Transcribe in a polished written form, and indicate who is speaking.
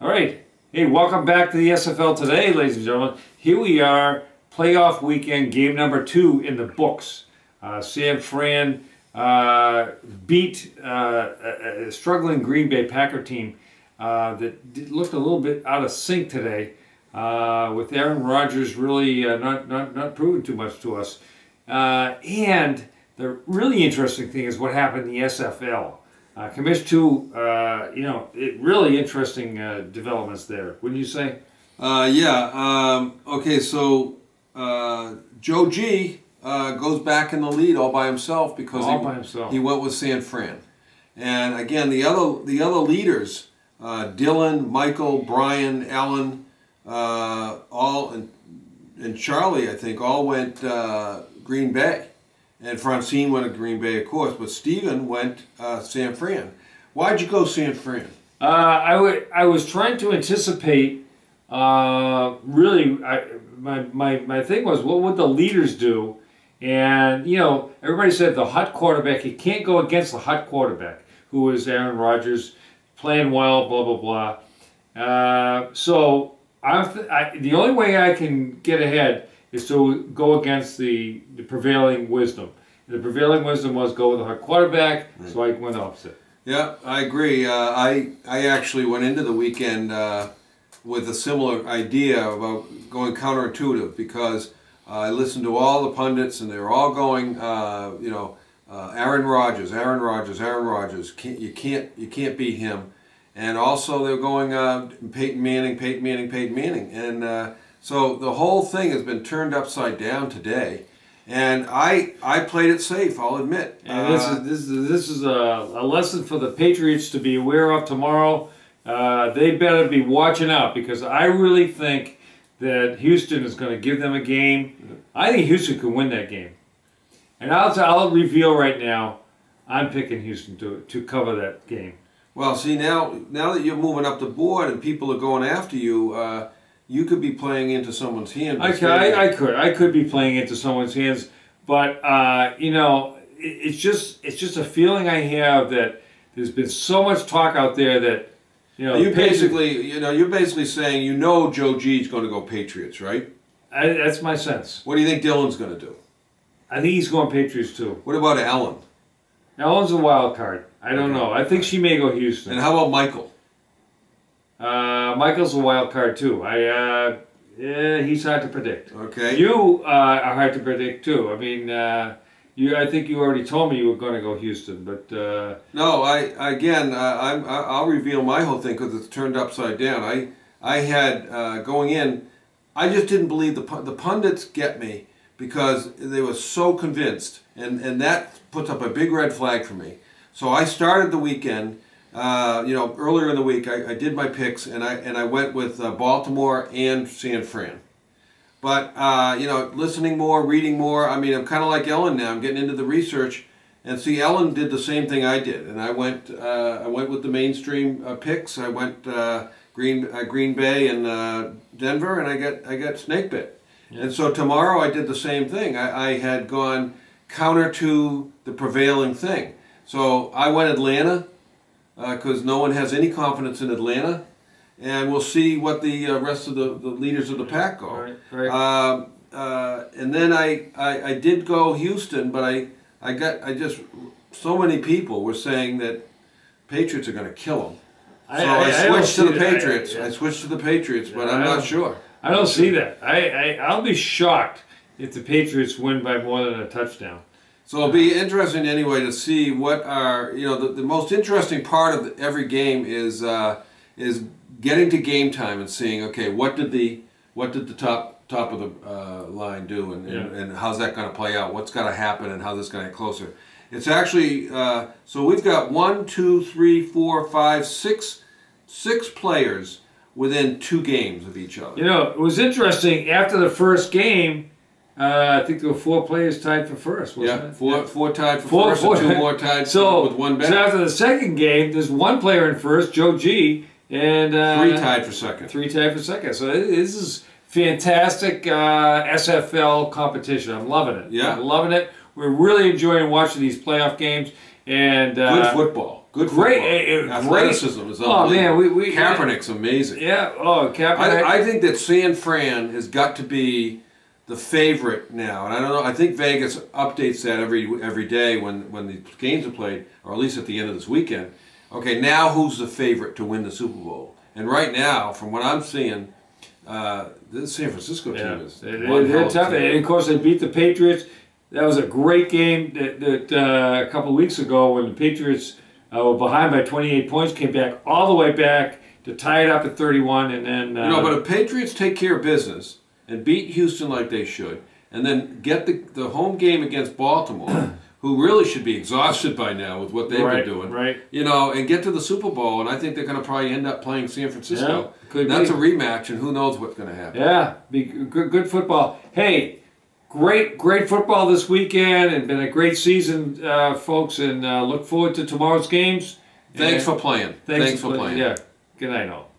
Speaker 1: All right. Hey, welcome back to the SFL today, ladies and gentlemen. Here we are, playoff weekend, game number 2 in the books. San Fran beat a struggling Green Bay Packer team that looked a little bit out of sync today, with Aaron Rodgers really not proving too much to us. And the really interesting thing is what happened in the SFL. Commish 2, really interesting developments there, wouldn't you say?
Speaker 2: Okay, so Joe G goes back in the lead all by himself because he went with San Fran. And again, the other leaders, Dylan, Michael, Brian, Alan, and Charlie, I think, all went Green Bay. And Francine went to Green Bay, of course, but Steven went San Fran. Why'd you go San Fran?
Speaker 1: I was trying to anticipate, really, my thing was, what would the leaders do? And, everybody said the hot quarterback, you can't go against the hot quarterback, who is Aaron Rodgers, playing well, blah, blah, blah. So the only way I can get ahead is to go against the prevailing wisdom. The prevailing wisdom was go with a hot quarterback, right. So I went opposite.
Speaker 2: Yeah, I agree. I actually went into the weekend with a similar idea about going counterintuitive because I listened to all the pundits and they were all going, Aaron Rodgers, Aaron Rodgers, Aaron Rodgers. You can't beat him. And also they're going Peyton Manning, Peyton Manning, Peyton Manning. And so the whole thing has been turned upside down today, and I played it safe, I'll admit.
Speaker 1: And this is a lesson for the Patriots to be aware of tomorrow. They better be watching out because I really think that Houston is going to give them a game. I think Houston can win that game. And I'll reveal right now, I'm picking Houston to cover that game.
Speaker 2: Well, see, now that you're moving up the board and people are going after you, you could be playing into someone's hand.
Speaker 1: I could be playing into someone's hands, but it's just a feeling I have that there's been so much talk out there that
Speaker 2: you're basically saying Joe G is going to go Patriots, right?
Speaker 1: That's my sense.
Speaker 2: What do you think Dylan's going to do?
Speaker 1: I think he's going Patriots too.
Speaker 2: What about Ellen?
Speaker 1: Ellen's a wild card. I don't know. I think she may go Houston.
Speaker 2: And how about Michael?
Speaker 1: Michael's a wild card too. He's hard to predict.
Speaker 2: Okay.
Speaker 1: You are hard to predict too. I mean, I think you already told me you were going to go Houston, but
Speaker 2: no. I'll reveal my whole thing because it's turned upside down. I had going in. I just didn't believe the pundits get me because they were so convinced, and that puts up a big red flag for me. So I started the weekend. Earlier in the week, I did my picks, and I went with Baltimore and San Fran. But listening more, reading more. I mean, I'm kind of like Ellen now. I'm getting into the research, and see, Ellen did the same thing I did, and I went with the mainstream picks. I went Green Bay and Denver, and I got snake bit. Yeah. And so tomorrow I did the same thing. I had gone counter to the prevailing thing. So I went Atlanta. Because no one has any confidence in Atlanta, and we'll see what the rest of the leaders of the pack go.
Speaker 1: Right.
Speaker 2: And then I did go Houston, but I just so many people were saying that Patriots are going to kill them. So I switched to the Patriots. I switched to the Patriots, but I'm not sure.
Speaker 1: I don't see that. I'll be shocked if the Patriots win by more than a touchdown.
Speaker 2: So it'll be interesting anyway to see what are the most interesting part of every game is getting to game time and seeing, okay, what did the top of the line do and how's that going to play out? What's going to happen and how this is going to get closer? It's actually so we've got 1, 2, 3, 4, 5, 6 players within 2 games of each other.
Speaker 1: It was interesting after the first game. I think there were 4 players tied for first, wasn't it?
Speaker 2: Four tied for first, and 2 more tied with one back.
Speaker 1: So after the second game, there's 1 player in first, Joe G, and
Speaker 2: 3 tied for second.
Speaker 1: 3 tied for second. So this is fantastic SFL competition. I'm loving it.
Speaker 2: Yeah.
Speaker 1: I'm loving it. We're really enjoying watching these playoff games. And
Speaker 2: good football. Good
Speaker 1: great,
Speaker 2: football. Athleticism is unbelievable.
Speaker 1: Oh man,
Speaker 2: Kaepernick's amazing.
Speaker 1: Yeah. Oh, Kaepernick.
Speaker 2: I think that San Fran has got to be the favorite now, and I don't know. I think Vegas updates that every day when the games are played, or at least at the end of this weekend. Okay, now who's the favorite to win the Super Bowl? And right now, from what I'm seeing, this San Francisco team is
Speaker 1: they're tough. And of course, they beat the Patriots. That was a great game that a couple of weeks ago when the Patriots were behind by 28 points, came back all the way back to tie it up at 31, and then
Speaker 2: but if Patriots take care of business and beat Houston like they should, and then get the home game against Baltimore, who really should be exhausted by now with what they've been doing, and get to the Super Bowl, and I think they're going to probably end up playing San Francisco.
Speaker 1: Yeah,
Speaker 2: that's a rematch, and who knows what's going to happen.
Speaker 1: Yeah, be good football. Hey, great football this weekend, and been a great season, folks, and look forward to tomorrow's games.
Speaker 2: Thanks for playing. Thanks for playing.
Speaker 1: Yeah, good night all.